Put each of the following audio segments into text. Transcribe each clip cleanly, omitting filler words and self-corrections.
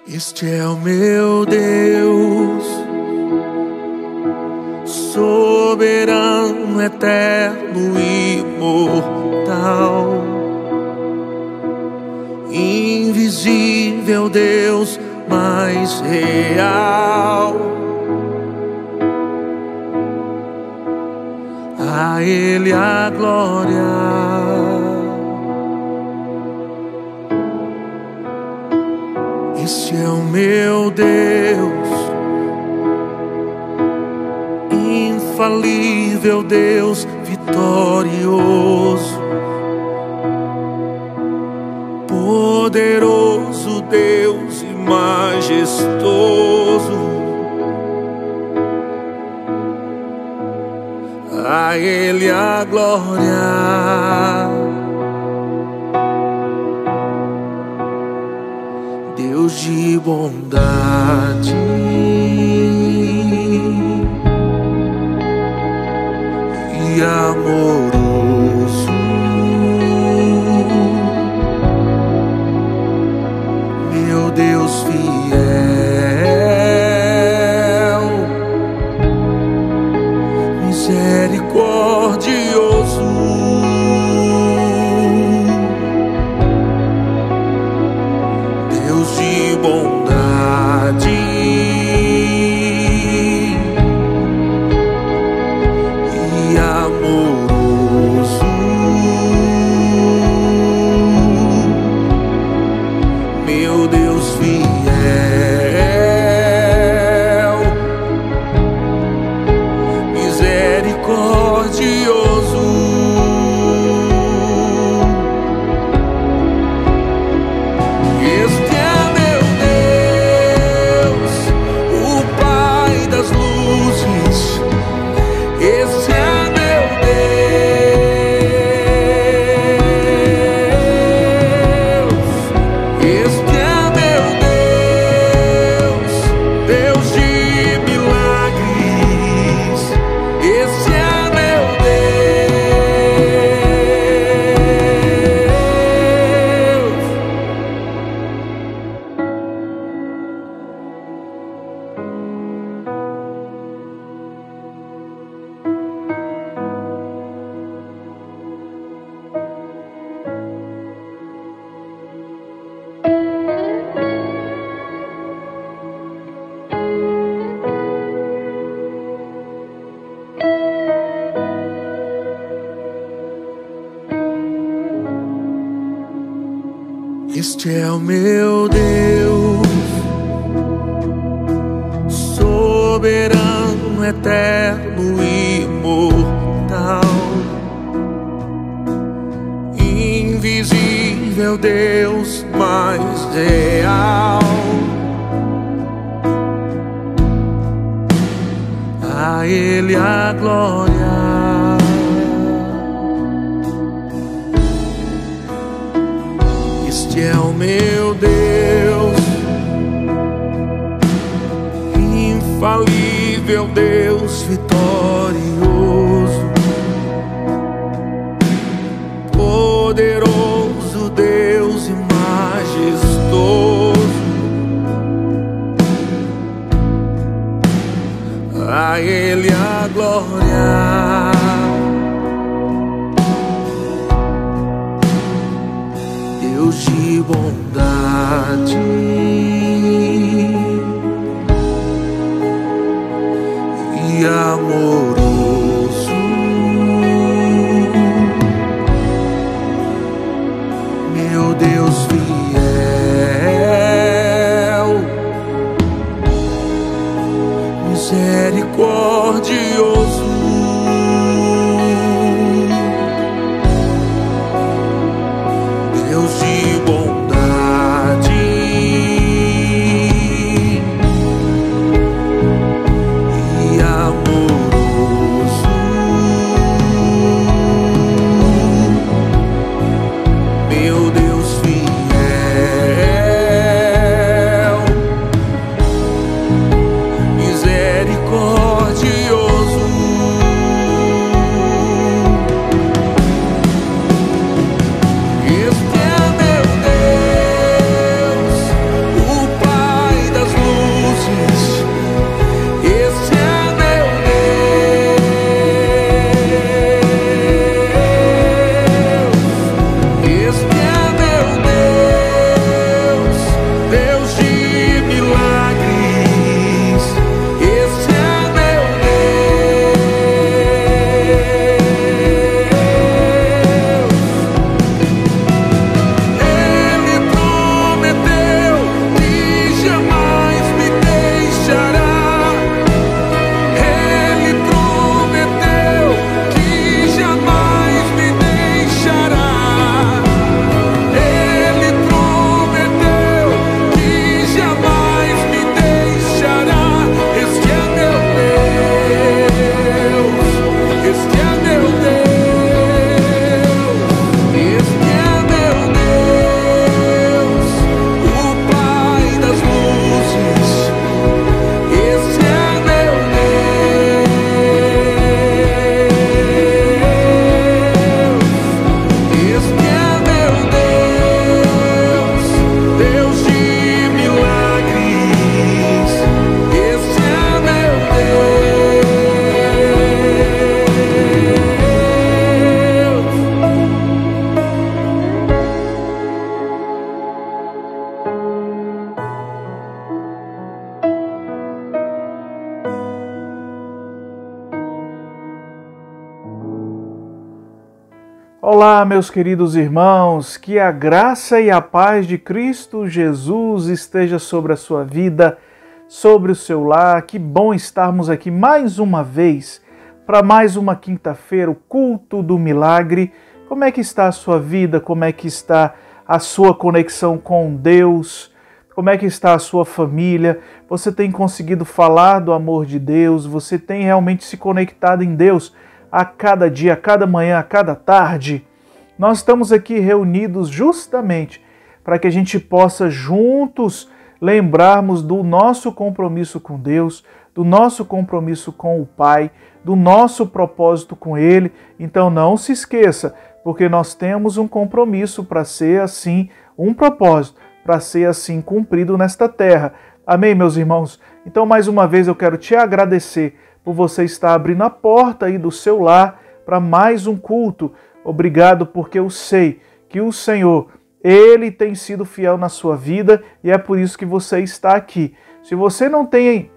Este é o meu Deus, soberano, eterno, imortal, invisível Deus mais real. A Ele a glória. Este é o meu Deus, infalível Deus, vitorioso, poderoso Deus e majestoso. A Ele a glória. Deus de bondade e amoroso, meu Deus fiel, misericordioso, Deus de bondade e amoroso, meu Deus fiel, misericordioso, este é meu Deus, o Pai das luzes, este é meu Deus, este é meu Deus, Deus de milagres, este é meu Este é o meu Deus, soberano, eterno, imortal, invisível Deus mais real. A Ele a glória. Este é o meu Deus, infalível Deus, vitorioso, poderoso Deus e majestoso. A Ele a glória. Deus de bondade e amoroso, Olá, meus queridos irmãos, que a graça e a paz de Cristo Jesus esteja sobre a sua vida, sobre o seu lar. Que bom estarmos aqui mais uma vez para mais uma quinta-feira, o culto do milagre. Como é que está a sua vida? Como é que está a sua conexão com Deus? Como é que está a sua família? Você tem conseguido falar do amor de Deus? Você tem realmente se conectado em Deus a cada dia, a cada manhã, a cada tarde? Nós estamos aqui reunidos justamente para que a gente possa juntos lembrarmos do nosso compromisso com Deus, do nosso compromisso com o Pai, do nosso propósito com Ele. Então não se esqueça, porque nós temos um compromisso para ser assim, um propósito, para ser assim cumprido nesta terra. Amém, meus irmãos? Então mais uma vez eu quero te agradecer por você estar abrindo a porta aí do seu lar para mais um culto. Obrigado, porque eu sei que o Senhor, Ele tem sido fiel na sua vida e é por isso que você está aqui. Se você não tem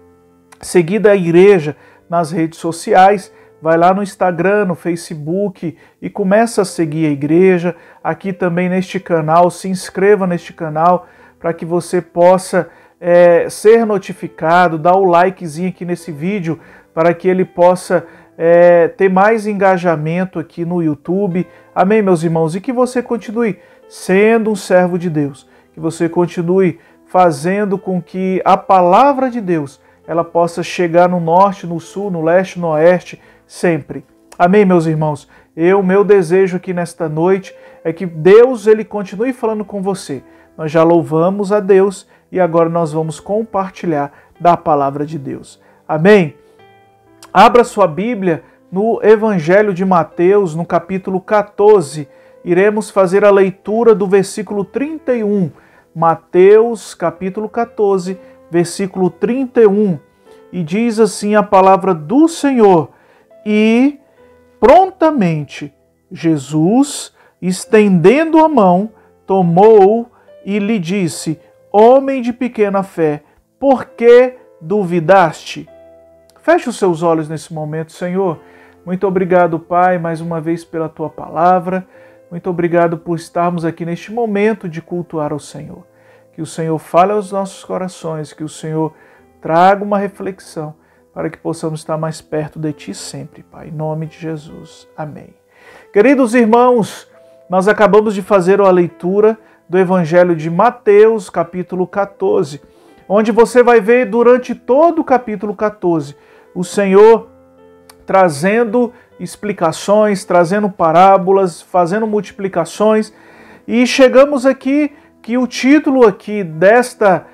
seguido a igreja nas redes sociais, vai lá no Instagram, no Facebook e começa a seguir a igreja. Aqui também neste canal, se inscreva neste canal para que você possa ser notificado, dá o likezinho aqui nesse vídeo para que ele possa ter mais engajamento aqui no YouTube. Amém, meus irmãos? E que você continue sendo um servo de Deus, que você continue fazendo com que a palavra de Deus ela possa chegar no norte, no sul, no leste, no oeste, sempre. Amém, meus irmãos? Meu desejo aqui nesta noite é que Deus ele continue falando com você. Nós já louvamos a Deus e agora nós vamos compartilhar da palavra de Deus. Amém? Abra sua Bíblia no Evangelho de Mateus, no capítulo 14. Iremos fazer a leitura do versículo 31. Mateus, capítulo 14, versículo 31. E diz assim a palavra do Senhor: E prontamente Jesus, estendendo a mão, tomou-o e lhe disse: Homem de pequena fé, por que duvidaste? Feche os seus olhos nesse momento, Senhor. Muito obrigado, Pai, mais uma vez pela Tua palavra. Muito obrigado por estarmos aqui neste momento de cultuar ao Senhor. Que o Senhor fale aos nossos corações, que o Senhor traga uma reflexão para que possamos estar mais perto de Ti sempre, Pai. Em nome de Jesus. Amém. Queridos irmãos, nós acabamos de fazer a leitura do Evangelho de Mateus, capítulo 14, onde você vai ver durante todo o capítulo 14 o Senhor trazendo explicações, trazendo parábolas, fazendo multiplicações, e chegamos aqui que o título aqui desta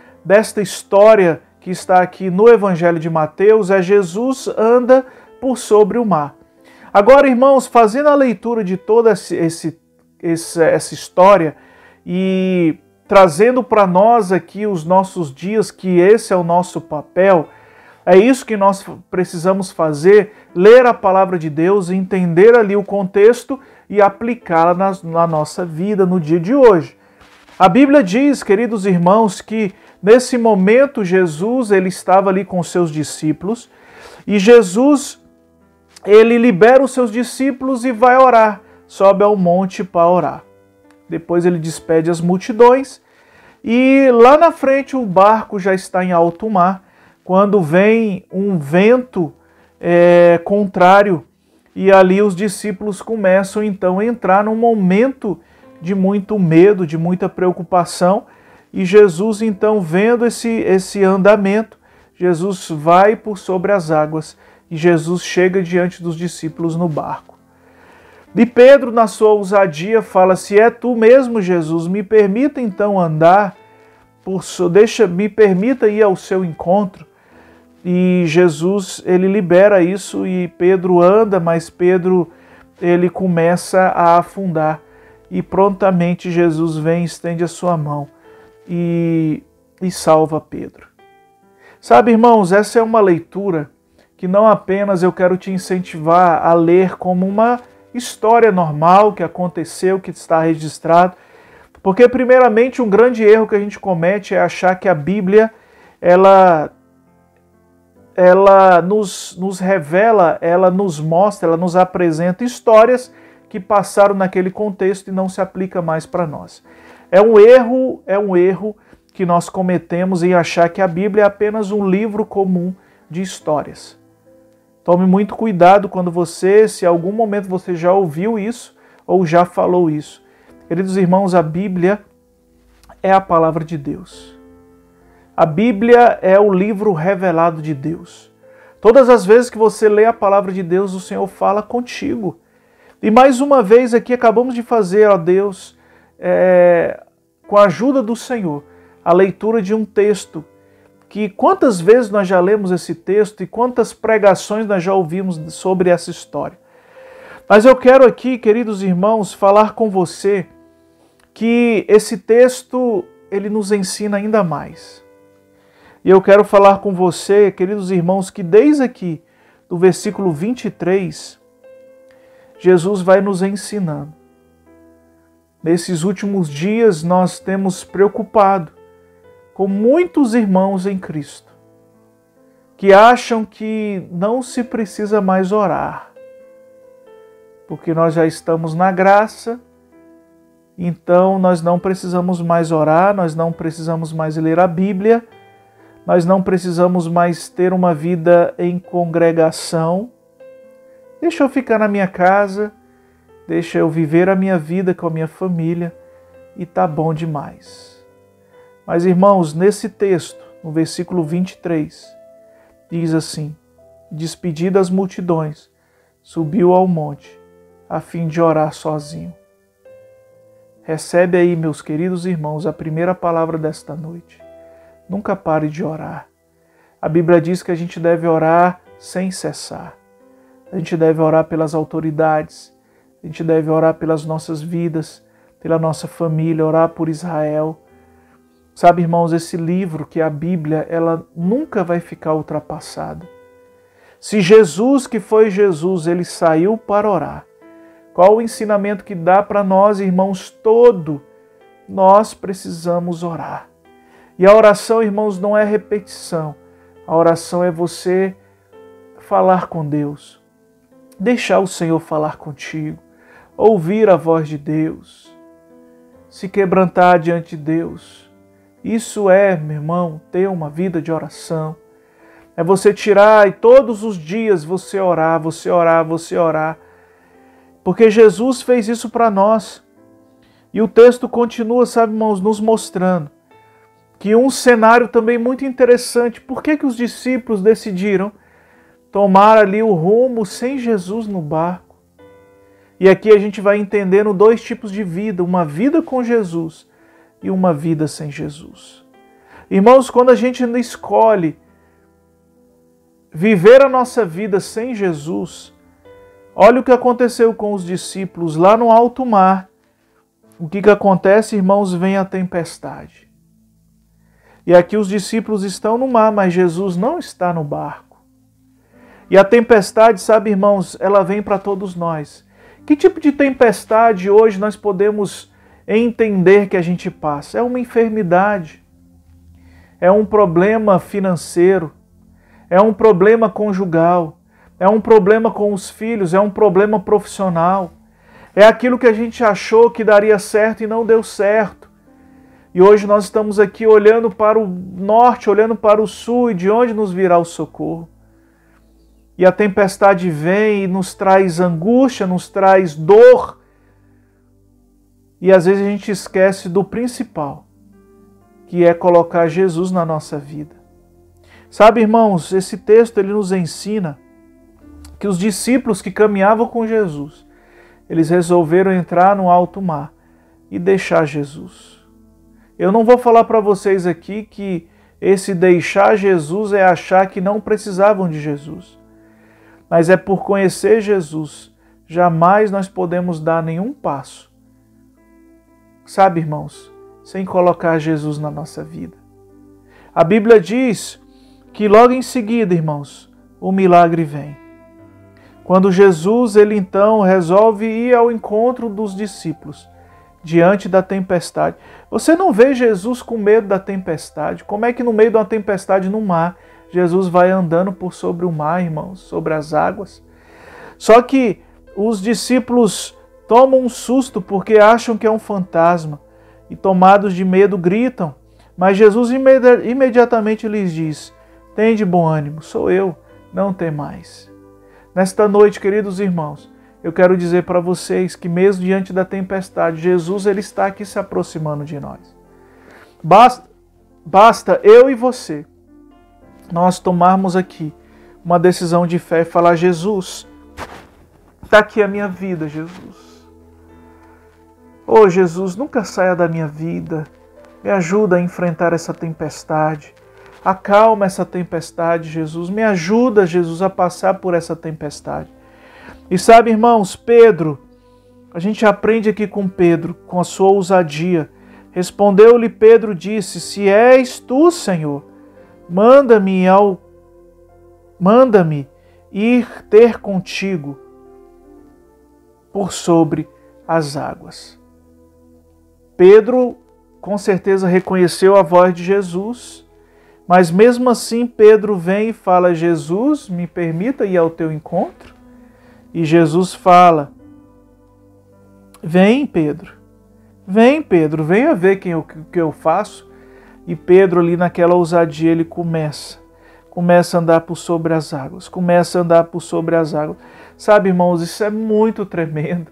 história que está aqui no Evangelho de Mateus é Jesus anda por sobre o mar. Agora, irmãos, fazendo a leitura de toda essa história e trazendo para nós aqui os nossos dias, que esse é o nosso papel, é isso que nós precisamos fazer, ler a palavra de Deus, entender ali o contexto e aplicá-la na nossa vida, no dia de hoje. A Bíblia diz, queridos irmãos, que nesse momento Jesus ele estava ali com os seus discípulos e Jesus ele libera os seus discípulos e vai orar, sobe ao monte para orar. Depois ele despede as multidões e lá na frente o barco já está em alto mar, quando vem um vento contrário e ali os discípulos começam então a entrar num momento de muito medo, de muita preocupação, e Jesus então vendo esse andamento, Jesus vai por sobre as águas e Jesus chega diante dos discípulos no barco. E Pedro, na sua ousadia, fala: se é tu mesmo, Jesus, me permita então andar, me permita ir ao seu encontro. E Jesus, ele libera isso e Pedro anda, mas Pedro, ele começa a afundar. E prontamente Jesus vem, estende a sua mão e salva Pedro. Sabe, irmãos, essa é uma leitura que não apenas eu quero te incentivar a ler como uma história normal que aconteceu, que está registrado, porque primeiramente um grande erro que a gente comete é achar que a Bíblia, ela nos revela, ela nos mostra, ela nos apresenta histórias que passaram naquele contexto e não se aplica mais para nós. É um erro que nós cometemos em achar que a Bíblia é apenas um livro comum de histórias. Tome muito cuidado quando se em algum momento você já ouviu isso ou já falou isso. Queridos irmãos, a Bíblia é a palavra de Deus. A Bíblia é o livro revelado de Deus. Todas as vezes que você lê a palavra de Deus, o Senhor fala contigo. E mais uma vez aqui acabamos de fazer, ó Deus, com a ajuda do Senhor, a leitura de um texto que quantas vezes nós já lemos esse texto e quantas pregações nós já ouvimos sobre essa história. Mas eu quero aqui, queridos irmãos, falar com você que esse texto ele nos ensina ainda mais. E eu quero falar com você, queridos irmãos, que desde aqui, do versículo 23, Jesus vai nos ensinando. Nesses últimos dias nós temos preocupado com muitos irmãos em Cristo que acham que não se precisa mais orar, porque nós já estamos na graça, então nós não precisamos mais orar, nós não precisamos mais ler a Bíblia, nós não precisamos mais ter uma vida em congregação. Deixa eu ficar na minha casa, deixa eu viver a minha vida com a minha família e tá bom demais. Mas, irmãos, nesse texto, no versículo 23, diz assim: despedidas as multidões, subiu ao monte, a fim de orar sozinho. Recebe aí, meus queridos irmãos, a primeira palavra desta noite. Nunca pare de orar. A Bíblia diz que a gente deve orar sem cessar. A gente deve orar pelas autoridades, a gente deve orar pelas nossas vidas, pela nossa família, orar por Israel. Sabe, irmãos, esse livro que é a Bíblia, ela nunca vai ficar ultrapassada. Se Jesus, que foi Jesus, ele saiu para orar, qual o ensinamento que dá para nós, irmãos, todo? Nós precisamos orar. E a oração, irmãos, não é repetição. A oração é você falar com Deus, deixar o Senhor falar contigo, ouvir a voz de Deus, se quebrantar diante de Deus. Isso é, meu irmão, ter uma vida de oração. É você tirar e todos os dias você orar, você orar, você orar. Porque Jesus fez isso para nós. E o texto continua, sabe, irmãos, nos mostrando que um cenário também muito interessante. Por que os discípulos decidiram tomar ali o rumo sem Jesus no barco? E aqui a gente vai entendendo dois tipos de vida, uma vida com Jesus e uma vida sem Jesus. Irmãos, quando a gente escolhe viver a nossa vida sem Jesus, olha o que aconteceu com os discípulos lá no alto mar. O que acontece, irmãos? Vem a tempestade. E aqui os discípulos estão no mar, mas Jesus não está no barco. E a tempestade, sabe, irmãos, ela vem para todos nós. Que tipo de tempestade hoje nós podemos entender que a gente passa? É uma enfermidade, é um problema financeiro, é um problema conjugal, é um problema com os filhos, é um problema profissional, é aquilo que a gente achou que daria certo e não deu certo. E hoje nós estamos aqui olhando para o norte, olhando para o sul, e de onde nos virá o socorro? E a tempestade vem e nos traz angústia, nos traz dor. E às vezes a gente esquece do principal, que é colocar Jesus na nossa vida. Sabe, irmãos, esse texto ele nos ensina que os discípulos que caminhavam com Jesus, eles resolveram entrar no alto mar e deixar Jesus. Eu não vou falar para vocês aqui que esse deixar Jesus é achar que não precisavam de Jesus. Mas é por conhecer Jesus, jamais nós podemos dar nenhum passo. Sabe, irmãos, sem colocar Jesus na nossa vida. A Bíblia diz que logo em seguida, irmãos, o milagre vem. Quando Jesus, ele então resolve ir ao encontro dos discípulos, diante da tempestade. Você não vê Jesus com medo da tempestade. Como é que no meio de uma tempestade no mar, Jesus vai andando por sobre o mar, irmãos, sobre as águas? Só que os discípulos tomam um susto porque acham que é um fantasma e, tomados de medo, gritam. Mas Jesus imediatamente lhes diz: tende bom ânimo, sou eu, não temais. Nesta noite, queridos irmãos, eu quero dizer para vocês que mesmo diante da tempestade, Jesus ele está aqui se aproximando de nós. Basta eu e você, nós tomarmos aqui uma decisão de fé e falar: Jesus, está aqui a minha vida, Jesus. Oh, Jesus, nunca saia da minha vida. Me ajuda a enfrentar essa tempestade. Acalma essa tempestade, Jesus. Me ajuda, Jesus, a passar por essa tempestade. E sabe, irmãos, Pedro, a gente aprende aqui com Pedro, com a sua ousadia. Respondeu-lhe Pedro, disse: se és tu, Senhor, manda-me ir ter contigo por sobre as águas. Pedro com certeza reconheceu a voz de Jesus, mas mesmo assim Pedro vem e fala: Jesus, me permita ir ao teu encontro? E Jesus fala: vem, Pedro, venha ver o que eu faço. E Pedro ali naquela ousadia, ele começa a andar por sobre as águas, Sabe, irmãos, isso é muito tremendo.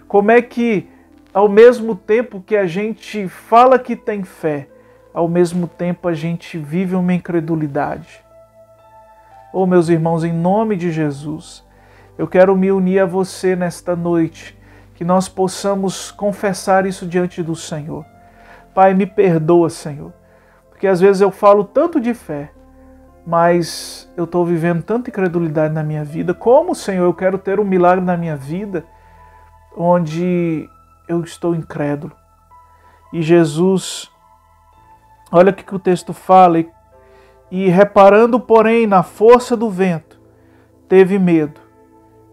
Como é que, ao mesmo tempo que a gente fala que tem fé, ao mesmo tempo a gente vive uma incredulidade. Oh, meus irmãos, em nome de Jesus, eu quero me unir a você nesta noite, que nós possamos confessar isso diante do Senhor. Pai, me perdoa, Senhor, porque às vezes eu falo tanto de fé, mas eu estou vivendo tanta incredulidade na minha vida. Como, Senhor, eu quero ter um milagre na minha vida onde eu estou incrédulo. E Jesus, olha o que o texto fala: e reparando, porém, na força do vento, teve medo,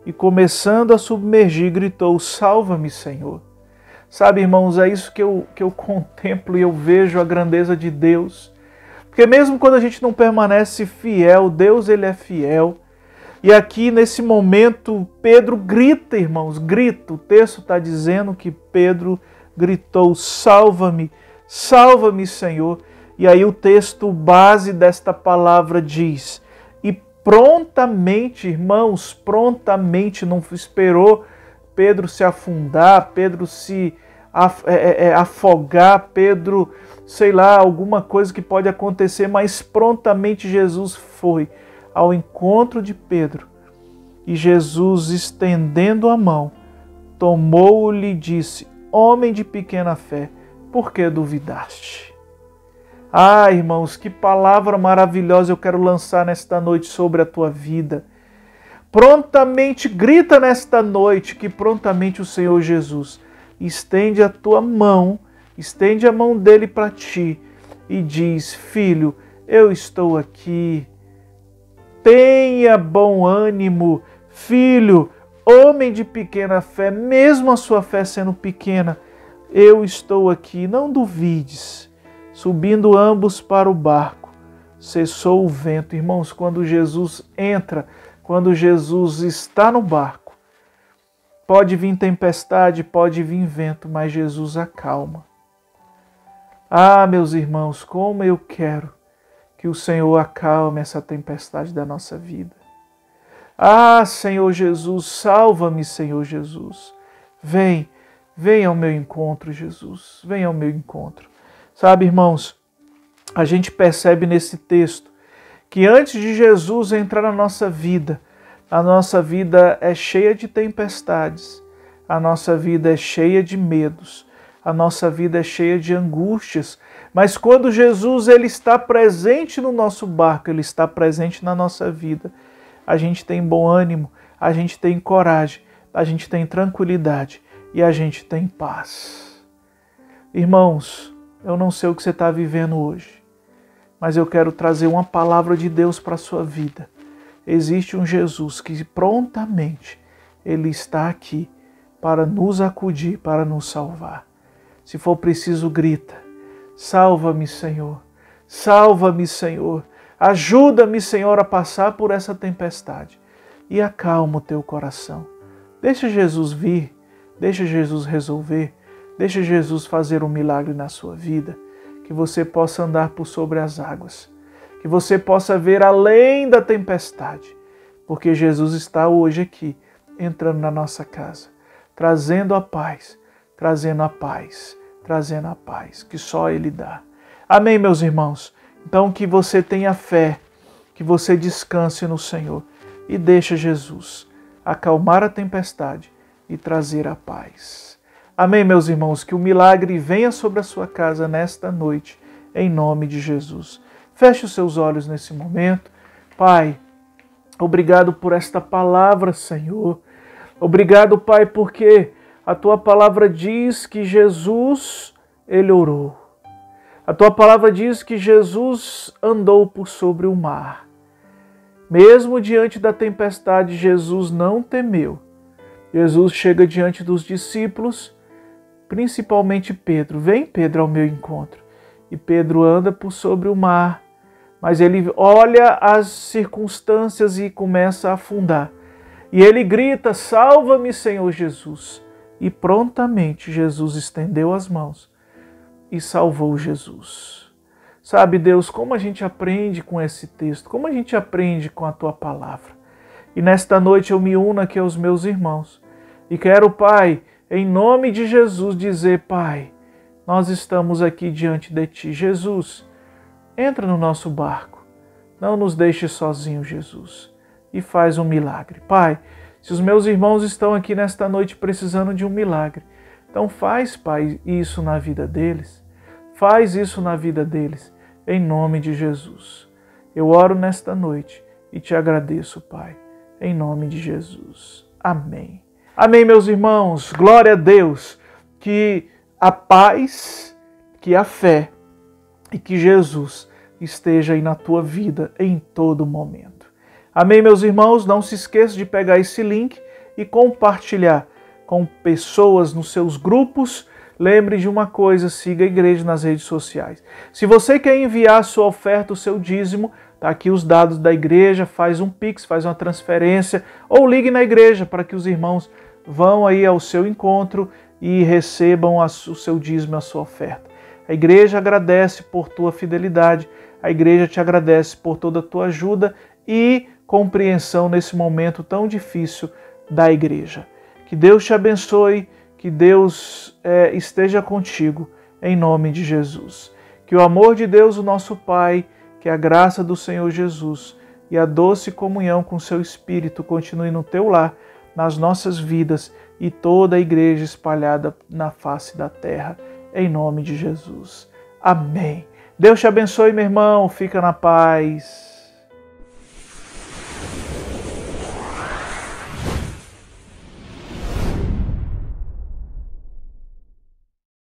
e começando a submergir, gritou: salva-me, Senhor. Sabe, irmãos, é isso que eu contemplo e eu vejo a grandeza de Deus. Porque mesmo quando a gente não permanece fiel, Deus ele é fiel. E aqui nesse momento Pedro grita, irmãos, grita. O texto está dizendo que Pedro gritou: salva-me, salva-me, Senhor. E aí o texto base desta palavra diz: e prontamente, irmãos, prontamente, não esperou Pedro se afundar, Pedro se afogar, Pedro, sei lá, alguma coisa que pode acontecer, mas prontamente Jesus foi ao encontro de Pedro. E Jesus, estendendo a mão, tomou-lhe e disse: homem de pequena fé, por que duvidaste? Ah, irmãos, que palavra maravilhosa eu quero lançar nesta noite sobre a tua vida. Prontamente, grita nesta noite que prontamente o Senhor Jesus estende a tua mão, estende a mão dele para ti e diz: filho, eu estou aqui. Tenha bom ânimo, filho, homem de pequena fé, mesmo a sua fé sendo pequena, eu estou aqui, não duvides. Subindo ambos para o barco, cessou o vento. Irmãos, quando Jesus entra, quando Jesus está no barco, pode vir tempestade, pode vir vento, mas Jesus acalma. Ah, meus irmãos, como eu quero que o Senhor acalme essa tempestade da nossa vida. Ah, Senhor Jesus, salva-me, Senhor Jesus. Vem ao meu encontro, Jesus. Vem ao meu encontro. Sabe, irmãos, a gente percebe nesse texto que antes de Jesus entrar na nossa vida, a nossa vida é cheia de tempestades, a nossa vida é cheia de medos, a nossa vida é cheia de angústias, mas quando Jesus ele está presente no nosso barco, ele está presente na nossa vida, a gente tem bom ânimo, a gente tem coragem, a gente tem tranquilidade e a gente tem paz. Irmãos, eu não sei o que você está vivendo hoje, mas eu quero trazer uma palavra de Deus para a sua vida. Existe um Jesus que prontamente ele está aqui para nos acudir, para nos salvar. Se for preciso, grita: salva-me, Senhor, salva-me, Senhor, ajuda-me, Senhor, a passar por essa tempestade e acalma o teu coração. Deixa Jesus vir, Deixa Jesus resolver. Deixa Jesus fazer um milagre na sua vida. Que você possa andar por sobre as águas. Que você possa ver além da tempestade. Porque Jesus está hoje aqui, entrando na nossa casa, trazendo a paz, trazendo a paz, trazendo a paz que só Ele dá. Amém, meus irmãos? Então que você tenha fé, que você descanse no Senhor e deixe Jesus acalmar a tempestade e trazer a paz. Amém, meus irmãos? Que o milagre venha sobre a sua casa nesta noite, em nome de Jesus. Feche os seus olhos nesse momento. Pai, obrigado por esta palavra, Senhor. Obrigado, Pai, porque a Tua palavra diz que Jesus, Ele orou. A Tua palavra diz que Jesus andou por sobre o mar. Mesmo diante da tempestade, Jesus não temeu. Jesus chega diante dos discípulos, principalmente Pedro. Vem, Pedro, ao meu encontro. E Pedro anda por sobre o mar, mas ele olha as circunstâncias e começa a afundar. E ele grita, salva-me, Senhor Jesus. E prontamente Jesus estendeu as mãos e salvou Jesus. Sabe, Deus, como a gente aprende com esse texto, como a gente aprende com a Tua palavra. E nesta noite eu me uno aqui aos meus irmãos. E quero, Pai, em nome de Jesus, dizer, Pai, nós estamos aqui diante de Ti. Jesus, entra no nosso barco. Não nos deixe sozinhos, Jesus. E faz um milagre. Pai, se os meus irmãos estão aqui nesta noite precisando de um milagre, então faz, Pai, isso na vida deles. Faz isso na vida deles, em nome de Jesus. Eu oro nesta noite e te agradeço, Pai, em nome de Jesus. Amém. Amém, meus irmãos. Glória a Deus. Que a paz, que a fé e que Jesus esteja aí na tua vida em todo momento. Amém, meus irmãos? Não se esqueça de pegar esse link e compartilhar com pessoas nos seus grupos. Lembre de uma coisa, siga a igreja nas redes sociais. Se você quer enviar a sua oferta, o seu dízimo, tá aqui os dados da igreja, faz um Pix, faz uma transferência ou ligue na igreja para que os irmãos vão aí ao seu encontro e recebam o seu dízimo, a sua oferta. A igreja agradece por tua fidelidade, a igreja te agradece por toda a tua ajuda e compreensão nesse momento tão difícil da igreja. Que Deus te abençoe, que Deus esteja contigo, em nome de Jesus. Que o amor de Deus, o nosso Pai, que a graça do Senhor Jesus e a doce comunhão com o seu Espírito continue no teu lar, nas nossas vidas e toda a igreja espalhada na face da terra, em nome de Jesus. Amém. Deus te abençoe, meu irmão. Fica na paz.